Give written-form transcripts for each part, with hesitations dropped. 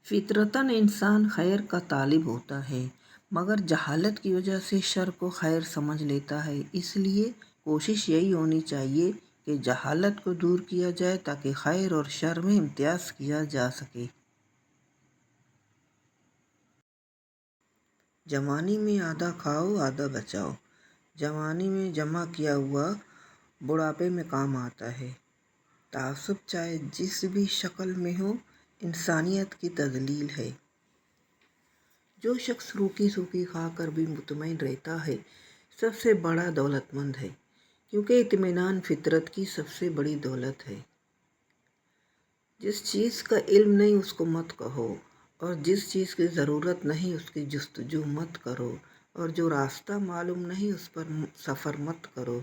فطرتاً انسان خیر کا طالب ہوتا ہے، مگر جہالت کی وجہ سے شر کو خیر سمجھ لیتا ہے۔ اس لیے کوشش یہی ہونی چاہیے کہ جہالت کو دور کیا جائے تاکہ خیر اور شر میں امتیاز کیا جا سکے۔ جوانی میں آدھا کھاؤ آدھا بچاؤ، جوانی میں جمع کیا ہوا بڑھاپے میں کام آتا ہے۔ تعصب چاہے جس بھی شکل میں ہو، انسانیت کی تضلیل ہے۔ جو شخص روکھی سوکھی کھا کر بھی مطمئن رہتا ہے سب سے بڑا دولت مند ہے، کیونکہ اطمینان فطرت کی سب سے بڑی دولت ہے۔ جس چیز کا علم نہیں اس کو مت کہو، اور جس چیز کی ضرورت نہیں اس کی جستجو مت کرو، اور جو راستہ معلوم نہیں اس پر سفر مت کرو۔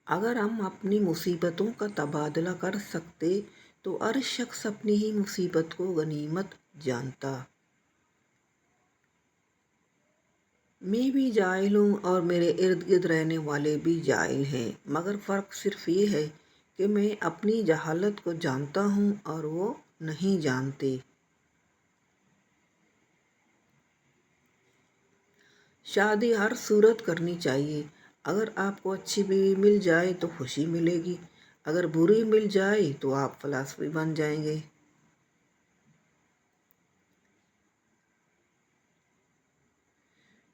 اگر ہم اپنی مصیبتوں کا تبادلہ کر سکتے تو ہر شخص اپنی ہی مصیبت کو غنیمت جانتا۔ میں بھی جاہل ہوں اور میرے ارد گرد رہنے والے بھی جاہل ہیں، مگر فرق صرف یہ ہے کہ میں اپنی جہالت کو جانتا ہوں اور وہ نہیں جانتے۔ شادی ہر صورت کرنی چاہیے۔ اگر آپ کو اچھی بیوی مل جائے تو خوشی ملے گی، اگر بری مل جائے تو آپ فلسفی بن جائیں گے۔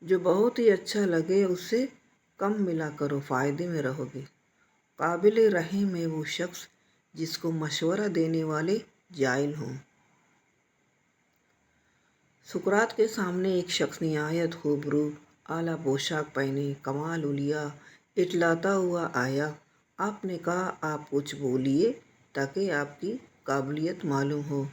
جو بہت ہی اچھا لگے اسے کم ملا کرو، فائدے میں رہو گے۔ قابل رحم ہے وہ شخص جس کو مشورہ دینے والے جاہل ہوں۔ سقراط کے سامنے ایک شخص نہایت خوبرو اعلیٰ پوشاک پہنے کمال حلیہ اٹھلاتا ہوا آیا۔ آپ نے کہا آپ کچھ بولیے تاکہ آپ کی قابلیت معلوم ہو۔